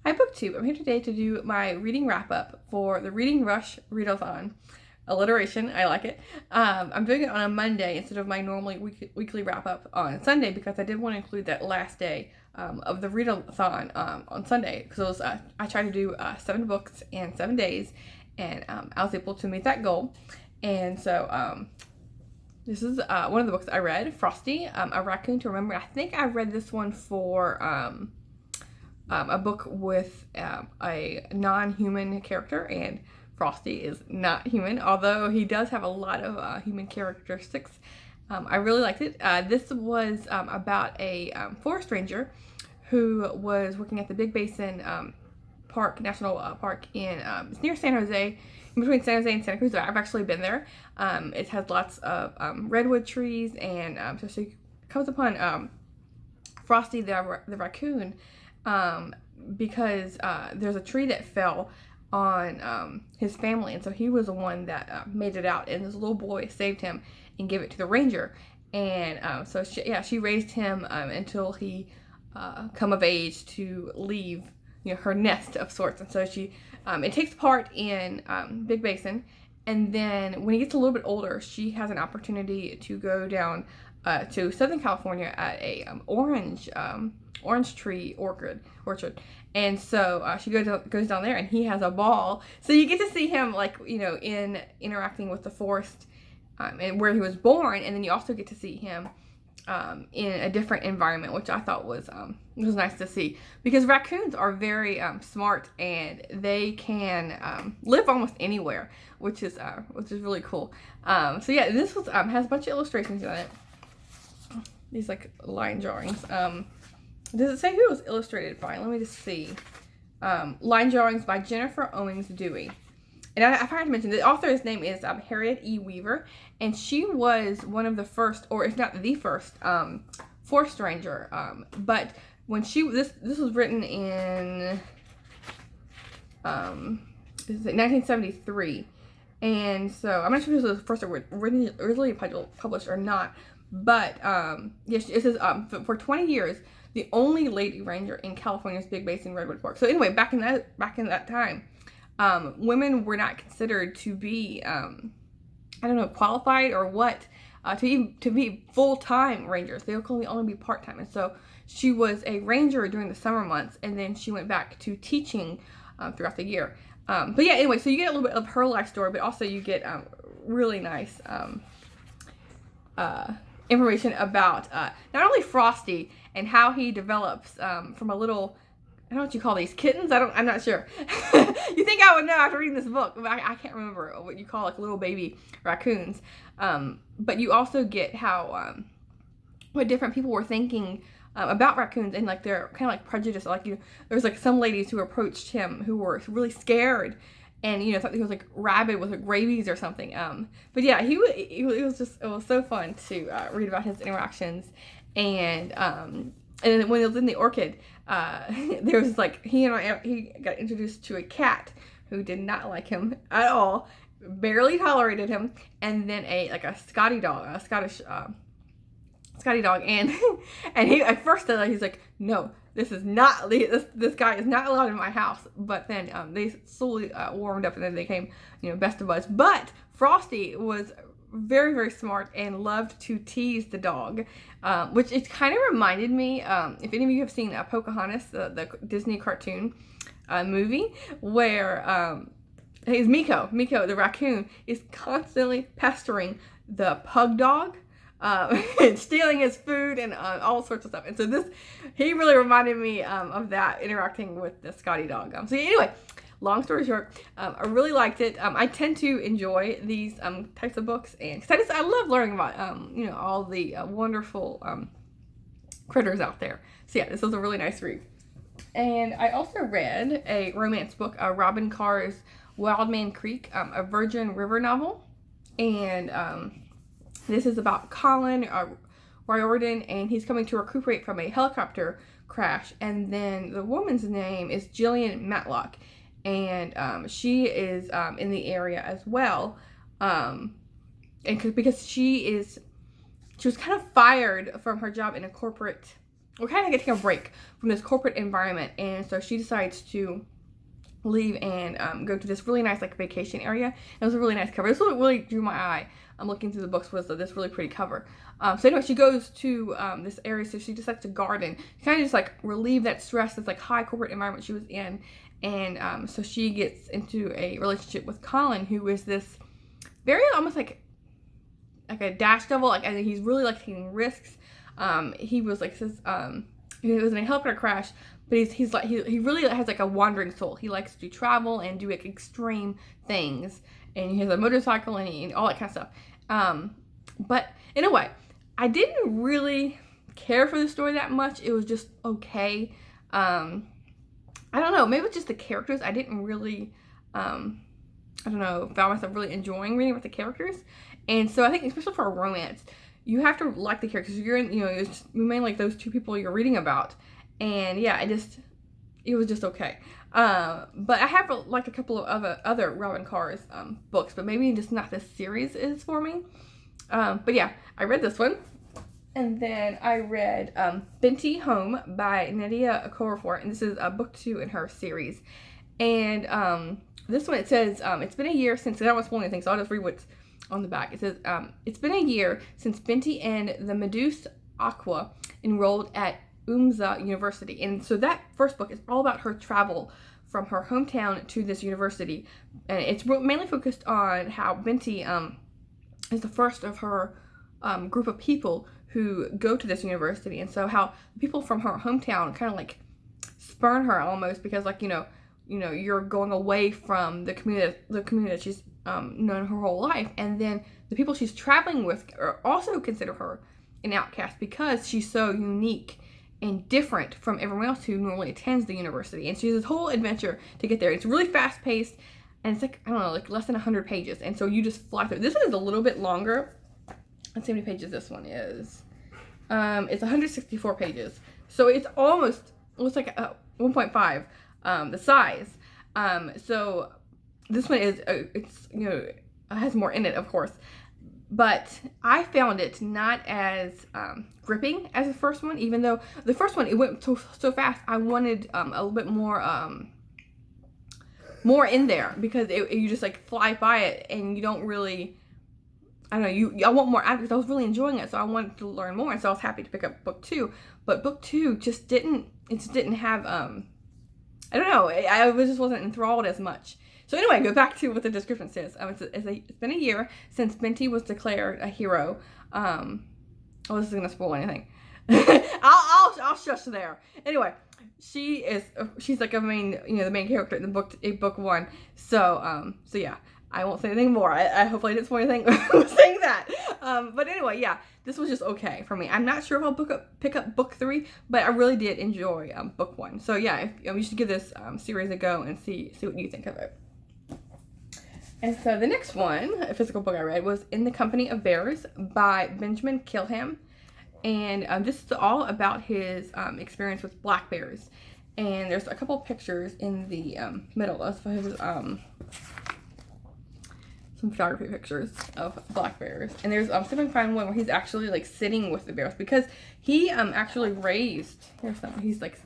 Hi BookTube. I'm here today to do my reading wrap up for the Reading Rush Readathon. Alliteration, I like it. I'm doing it on a Monday instead of my normally weekly wrap up on Sunday because I did want to include that last day of the readathon on Sunday because I tried to do 7 books in 7 days, and I was able to meet that goal. And so this is one of the books I read, Frosty, A Raccoon to Remember. I think I read this one for a book with a non-human character, and Frosty is not human, although he does have a lot of human characteristics. I really liked it. This was about a forest ranger who was working at the Big Basin National Park in it's near San Jose, in between San Jose and Santa Cruz. I've actually been there. It has lots of redwood trees, and so she comes upon Frosty the raccoon because there's a tree that fell on his family, and so he was the one that made it out, and this little boy saved him and gave it to the ranger. And so she raised him until he come of age to leave, her nest of sorts. And so it takes part in Big Basin, and then when he gets a little bit older, she has an opportunity to go down to Southern California at a orange tree orchard. And so she goes down there, and he has a ball. So you get to see him in interacting with the forest and where he was born, and then you also get to see him in a different environment, which I thought was nice to see, because raccoons are very smart, and they can live almost anywhere, which is really cool. So yeah, this was has a bunch of illustrations on it. These line drawings. Does it say who it was illustrated by? Let me just see. Line drawings by Jennifer Owings Dewey. And I forgot to mention, the author's name is Harriet E. Weaver, and she was one of the first, or if not the first, forest ranger. But when this was written in 1973, and so I'm not sure if this was the first originally published or not. But yes, it says for 20 years, the only lady ranger in California's Big Basin Redwood Park. So anyway, back in that time, women were not considered to be qualified or what to be full-time rangers. They could only be part-time. And so she was a ranger during the summer months, and then she went back to teaching throughout the year. But yeah, anyway, so you get a little bit of her life story, but also you get really nice information about not only Frosty and how he develops from a little, I don't know what you call these, kittens? I'm not sure. You think I would know after reading this book, but I can't remember what you call little baby raccoons. But you also get how what different people were thinking about raccoons, and they're kind of prejudiced. There's some ladies who approached him who were really scared, and thought he was rabid with rabies or something. But yeah, it was so fun to read about his interactions. And then when he was in the orchid, there was he got introduced to a cat who did not like him at all, barely tolerated him, and then a Scotty dog, a Scotty dog, and he at first he's like, no, this guy is not allowed in my house. But then they slowly warmed up, and then they became best of buds. But Frosty was very, very smart and loved to tease the dog, which it kind of reminded me, if any of you have seen Pocahontas, the Disney cartoon movie, where Miko the raccoon is constantly pestering the pug dog, and stealing his food and all sorts of stuff. And so he really reminded me of that, interacting with the Scotty dog. So anyway, long story short, I really liked it. I tend to enjoy these types of books, and because I love learning about all the wonderful critters out there. So yeah, this was a really nice read. And I also read a romance book, Robin Carr's Wildman Creek, a Virgin River novel, and this is about Colin Riordan, and he's coming to recuperate from a helicopter crash. And then the woman's name is Jillian Matlock, and she is in the area as well. And because she was kind of fired from her job in a corporate we're kind of getting a break from this corporate environment, and so she decides to leave and go to this really nice like vacation area. It was a really nice cover. This is what really drew my eye. I'm looking through the books was this really pretty cover. So anyway, she goes to this area, so she decides to garden, kind of just like relieve that stress, this like high corporate environment she was in, and so she gets into a relationship with Colin, who is this very almost like a dash devil. Like I think he's really like taking risks. He was like this. He was in a helicopter crash, but he's like he really has like a wandering soul. He likes to travel and do like extreme things, and he has a motorcycle and all that kind of stuff. But anyway, I didn't really care for the story that much. It was just okay. I don't know, maybe it's just the characters. I didn't really, I don't know, found myself really enjoying reading with the characters. And so I think, especially for a romance, you have to like the characters. You're in, it's mainly like those two people you're reading about. And yeah, it was just okay. But I have like a couple of other Robin Carr's books, but maybe just not this series is for me. But yeah, I read this one. And then I read Binti Home by Nadia Okorafor, and this is book 2 in her series. And this one, it says, it's been a year since, I don't want to spoil anything, so I'll just read what's on the back. It says, it's been a year since Binti and the Medusa Aqua enrolled at Umza University. And so that first book is all about her travel from her hometown to this university. And it's mainly focused on how Binti is the first of her group of people who go to this university, and so how people from her hometown kind of like spurn her almost, because like you're going away from the community that she's known her whole life, and then the people she's traveling with also consider her an outcast because she's so unique and different from everyone else who normally attends the university. And she has this whole adventure to get there. It's really fast paced, and it's like, I don't know, like less than 100 pages, and so you just fly through. This one is a little bit longer. Let's see how many pages this one is. It's 164 pages. So it's almost, looks like 1.5, the size. So this one is, it has more in it, of course. But I found it not as gripping as the first one, even though the first one, it went so fast. I wanted a little bit more in there, because you just like fly by it and you don't really, I don't know, I want more out of it, because I was really enjoying it, so I wanted to learn more, and so I was happy to pick up book 2. But book 2 just didn't have, I don't know, I just wasn't enthralled as much. So anyway, go back to what the description says. It's been a year since Binti was declared a hero. Oh, this is gonna spoil anything. I'll shush there. Anyway, she's like the main character in book 1. So yeah. I won't say anything more. I hopefully I didn't spoil anything saying that. But anyway, yeah, this was just okay for me. I'm not sure if I'll pick up book 3, but I really did enjoy book 1. So yeah, you should give this series a go and see what you think of it. And so the next one, a physical book I read, was In the Company of Bears by Benjamin Kilham. And this is all about his experience with black bears. And there's a couple pictures in the middle of his some photography pictures of black bears, and there's see if I can find one where he's actually like sitting with the bears, because he actually raised, here's some, he's like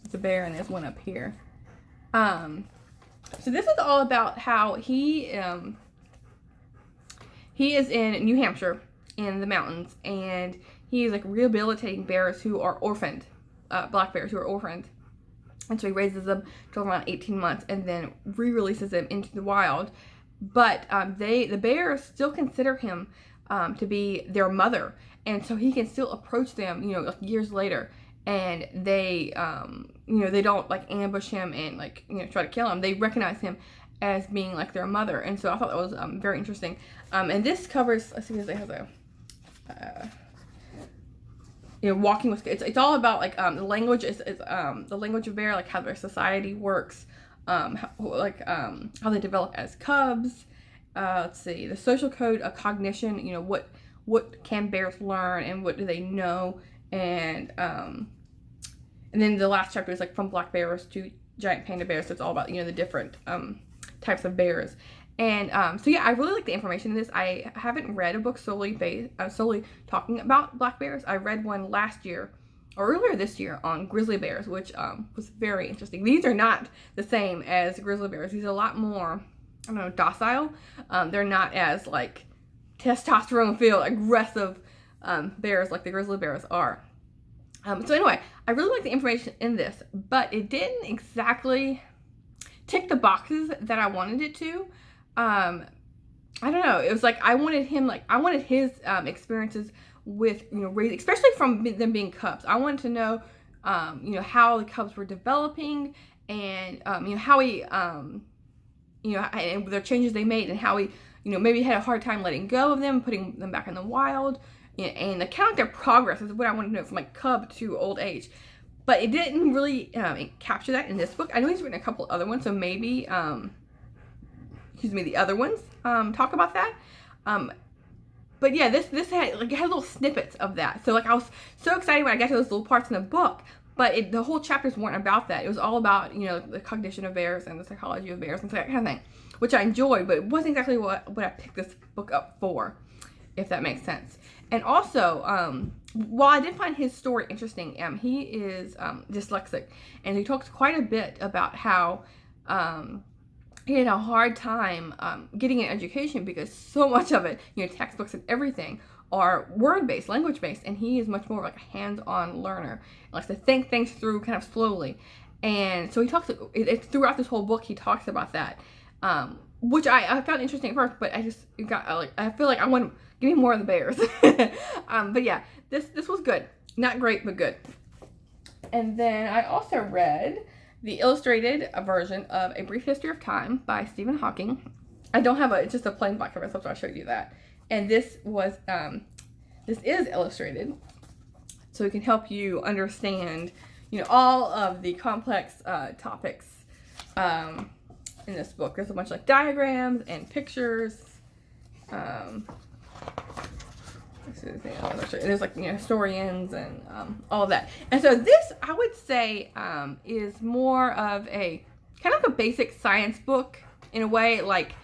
it's a bear, and there's one up here. So this is all about how he is in New Hampshire in the mountains, and he's like rehabilitating bears who are orphaned, black bears who are orphaned. And so he raises them till around 18 months and then re-releases them into the wild. But the bears still consider him to be their mother, and so he can still approach them, like years later, and they, they don't like ambush him and like try to kill him. They recognize him as being like their mother, and so I thought that was very interesting. And this covers, let's see, because they have a walking with, it's all about like the language is the language of bear, like how their society works. How they develop as cubs. Let's see, the social code of cognition. What can bears learn and what do they know, and then the last chapter is like from black bears to giant panda bears. So it's all about the different types of bears. And so yeah, I really like the information in this. I haven't read a book solely talking about black bears. I read one last year earlier this year on grizzly bears, which was very interesting. These are not the same as grizzly bears. These are a lot more, I don't know, docile. They're not as like testosterone-filled, aggressive bears like the grizzly bears are. So anyway, I really like the information in this, but it didn't exactly tick the boxes that I wanted it to. I don't know. It was like I wanted his experiences with, you know, raising, especially from them being cubs. I wanted to know, you know, how the cubs were developing, and you know, how he, you know, and the changes they made, and how he, you know, maybe had a hard time letting go of them, putting them back in the wild, and the kind of their progress is what I wanted to know from like cub to old age. But it didn't really capture that in this book. I know he's written a couple other ones, so maybe, the other ones talk about that. But yeah, this had little snippets of that. So like I was so excited when I got to those little parts in the book, but the whole chapters weren't about that. It was all about, you know, the cognition of bears and the psychology of bears and that kind of thing, which I enjoyed, but it wasn't exactly what I picked this book up for, if that makes sense. And also, while I did find his story interesting, he is dyslexic, and he talks quite a bit about how he had a hard time getting an education because so much of it, you know, textbooks and everything, are word-based, language-based, and he is much more like a hands-on learner. He likes to think things through kind of slowly. And so he talks, throughout this whole book, he talks about that, which I found interesting at first, but I feel like I want to give me more of the bears. But yeah, this was good. Not great, but good. And then I also read the illustrated version of A Brief History of Time by Stephen Hawking. I don't have it's just a plain black cover, so I showed you that. And this is illustrated, so it can help you understand, you know, all of the complex topics in this book. There's a bunch of like diagrams and pictures. And there's like, you know, historians and all of that. And so this, I would say, is more of a kind of a basic science book in a way. Like,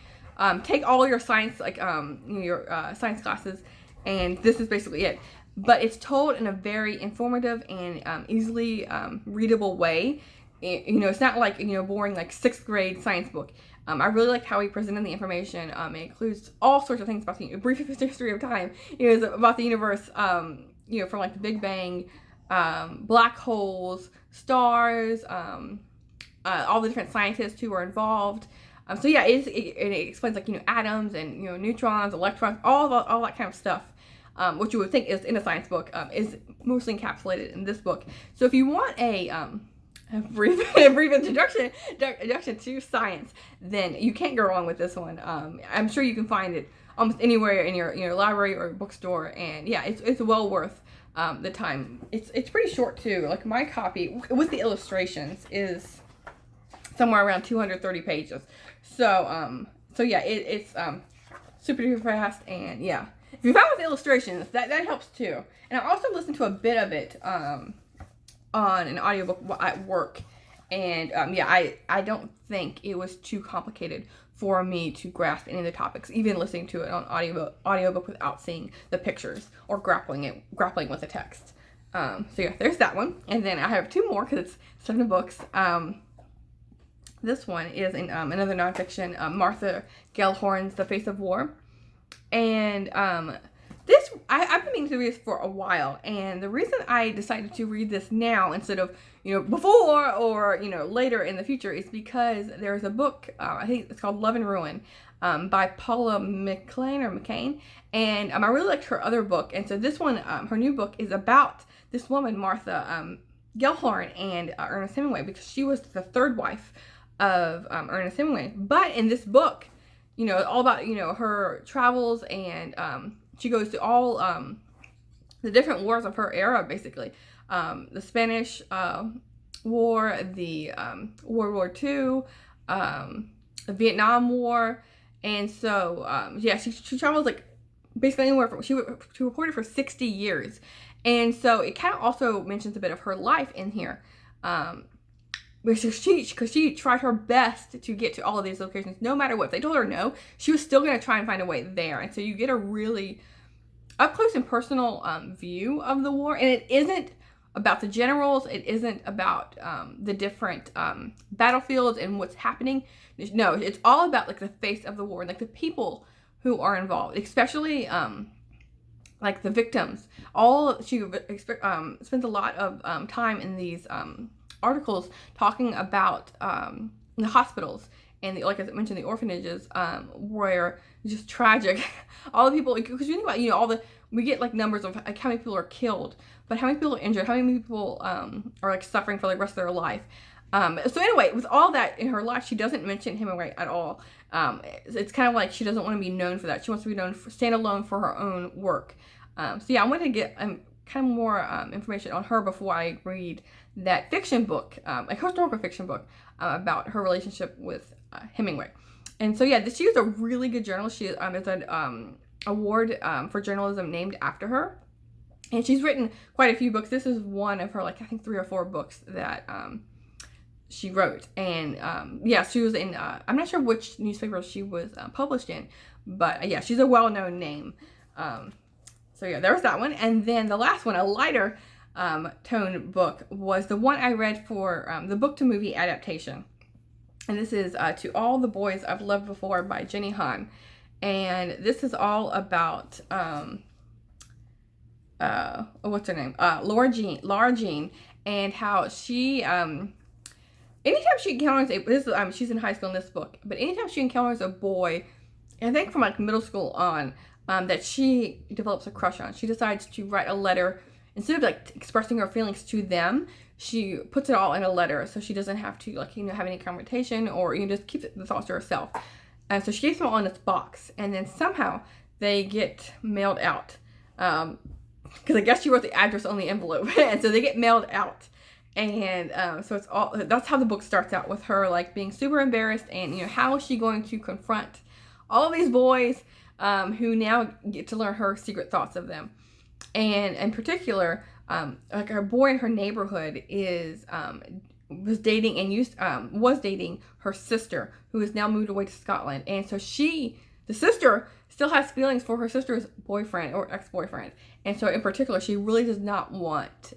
take all your science, like your science classes, and this is basically it. But it's told in a very informative and easily readable way. You know, it's not like, you know, boring like 6th grade science book. I really liked how he presented the information. It includes all sorts of things about the brief history of time. It was about the universe, you know, from like the Big Bang, black holes, stars, all the different scientists who were involved. So yeah, it explains like, you know, atoms and, you know, neutrons, electrons, all that kind of stuff. What you would think is in a science book, is mostly encapsulated in this book. So if you want a brief introduction to science, then you can't go wrong with this one. I'm sure you can find it almost anywhere in your library or bookstore, and yeah, it's well worth the time. It's pretty short too. Like my copy with the illustrations is somewhere around 230 pages. So yeah, it's super duper fast, and yeah, if you found with illustrations, that helps too. And I also listened to a bit of it on an audiobook at work, and yeah, I don't think it was too complicated for me to grasp any of the topics, even listening to it on audiobook without seeing the pictures or grappling with the text. So yeah, there's that one. And then I have 2 more because it's 7 books. This one is in another nonfiction, Martha Gellhorn's The Face of War. And this, I've been meaning to read this for a while, and the reason I decided to read this now instead of, you know, before or, you know, later in the future is because there's a book, I think it's called Love and Ruin, by Paula McCain, and I really liked her other book, and so this one, her new book, is about this woman, Martha Gellhorn, and Ernest Hemingway, because she was the 3rd wife of Ernest Hemingway. But in this book, you know, all about, you know, her travels, and she goes to all the different wars of her era, basically. The Spanish War, the World War II, the Vietnam War. And so, yeah, she travels like basically anywhere from, she reported for 60 years. And so it kind of also mentions a bit of her life in here. Because she tried her best to get to all of these locations, no matter what. If they told her no, she was still going to try and find a way there. And so you get a really up close and personal view of the war. And it isn't about the generals. It isn't about the different battlefields and what's happening. No, it's all about like the face of the war and like the people who are involved, especially like the victims. She spends a lot of time in these articles talking about the hospitals and like I mentioned, the orphanages, where it's just tragic. All the people, because you think about, we get like numbers of like how many people are killed, but how many people are injured, how many people are like suffering for the rest of their life. So anyway, with all that in her life, she doesn't mention Hemingway at all. It's kind of like she doesn't want to be known for that. She wants to be known for stand alone for her own work. So yeah, I want to get kind of more information on her before I read that fiction book, like historical fiction book, about her relationship with Hemingway. And so yeah, she is a really good journalist. She is an award for journalism named after her, and she's written quite a few books. This is one of her, like I think 3 or 4 books that she wrote. And yeah, she was in I'm not sure which newspaper she was published in, but yeah, she's a well-known name. So yeah, there was that one. And then the last one, a lighter tone book, was the one I read for the book to movie adaptation. And this is To All the Boys I've Loved Before by Jenny Han. And this is all about what's her name? Laura Jean, and how she anytime she encounters she's in high school in this book, but anytime she encounters a boy, I think from like middle school on, that she develops a crush on, she decides to write a letter. Instead of like expressing her feelings to them, she puts it all in a letter, so she doesn't have to have any confrontation, or just keeps the thoughts to herself. And so she keeps them all in this box, and then somehow they get mailed out. Because I guess she wrote the address on the envelope, and so they get mailed out. And so that's how the book starts out, with her like being super embarrassed, and how is she going to confront all of these boys who now get to learn her secret thoughts of them. And in particular, like a boy in her neighborhood was dating her sister, who has now moved away to Scotland. And so the sister still has feelings for her sister's boyfriend or ex-boyfriend. And so in particular, she really does not want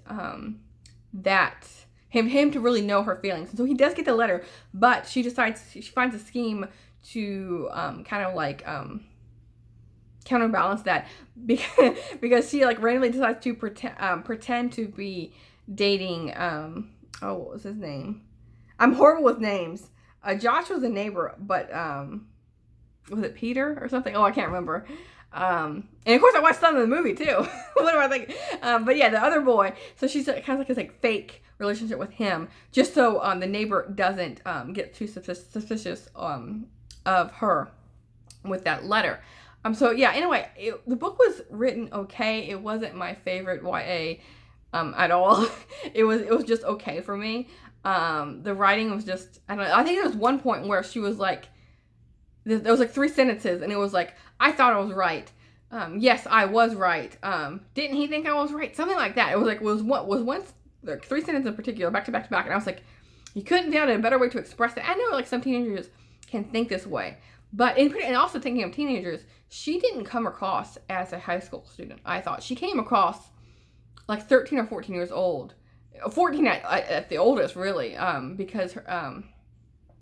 him to really know her feelings. And so he does get the letter, but she finds a scheme to kind of like counterbalance that, because she like randomly decides to pretend to be dating what was his name? I'm horrible with names. Josh was a neighbor, but was it Peter or something? Oh, I can't remember. And of course I watched some of the movie too. What do I think? But yeah, the other boy. So she's kind of like this like fake relationship with him, just so the neighbor doesn't get too suspicious of her with that letter. So yeah, anyway, the book was written okay. It wasn't my favorite YA at all. It was just okay for me. The writing was just, I don't know. I think there was one point where she was like, there was like 3 sentences, and it was like, I thought I was right. Yes, I was right. Didn't he think I was right? Something like that. It was like, was one, like 3 sentences in particular, back to back to back, and I was like, you couldn't find a better way to express it. I know like some teenagers can think this way, but and also thinking of teenagers, she didn't come across as a high school student. I thought she came across like 13 or 14 years old, 14 at the oldest, really, because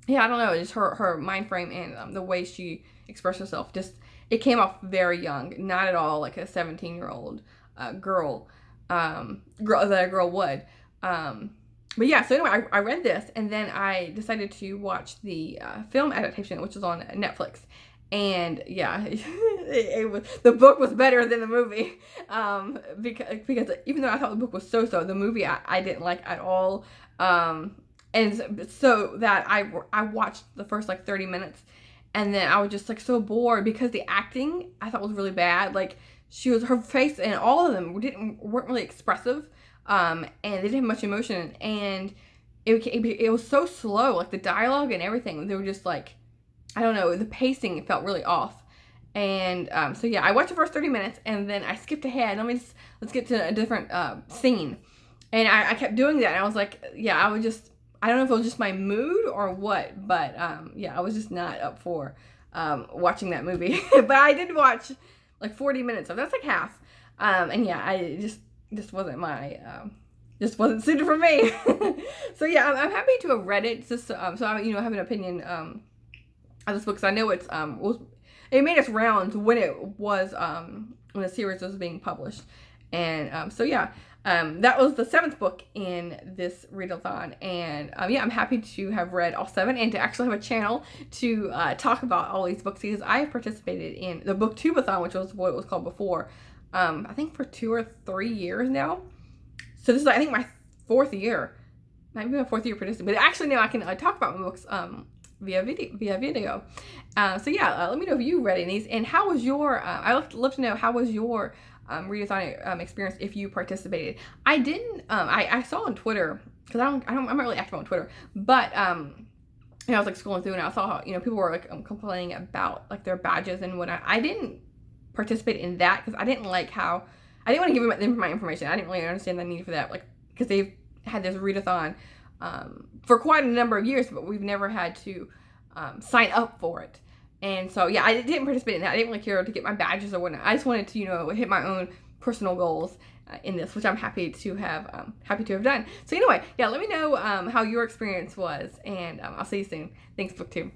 yeah, I don't know, just her mind frame and the way she expressed herself, just it came off very young, not at all like a 17-year-old girl that a girl would. But yeah, so anyway, I read this, and then I decided to watch the film adaptation, which is on Netflix. And yeah, the book was better than the movie, because even though I thought the book was so-so, the movie I didn't like at all. And so that I watched the first like 30 minutes, and then I was just like so bored, because the acting I thought was really bad. Like her face and all of them weren't really expressive, and they didn't have much emotion, and it was so slow, like the dialogue and everything. They were just like, I don't know, the pacing felt really off. And so yeah, I watched the first 30 minutes, and then I skipped ahead. Let's get to a different scene. And I kept doing that, and I was like, yeah, I don't know if it was just my mood or what, but yeah, I was just not up for watching that movie. But I did watch like 40 minutes of that's like half. And yeah, I just wasn't my just wasn't suited for me. So yeah, I'm happy to have read it, just so I have an opinion of this book. Because I know it made its rounds when it was when the series was being published, and so yeah. That was the 7th book in this readathon, and yeah, I'm happy to have read all 7 and to actually have a channel to talk about all these books, because I have participated in the booktubeathon, which was what it was called before, I think for 2 or 3 years now. So this is, I think, my 4th year, might be my 4th year participating. But actually now I can talk about my books via video. So yeah, let me know if you read any of these, and how was your I'd love to know, how was your readathon experience if you participated. I didn't I saw on Twitter, because I'm not really active on Twitter, but I was like scrolling through and I saw how people were like complaining about like their badges and whatnot. I didn't participate in that because I didn't want to give them my information. I didn't really understand the need for that, like, because they've had this readathon for quite a number of years, but we've never had to sign up for it. And so, yeah, I didn't participate in that. I didn't really care to get my badges or whatnot. I just wanted to, hit my own personal goals in this, which I'm happy to have done. So anyway, yeah, let me know how your experience was, and I'll see you soon. Thanks, BookTube.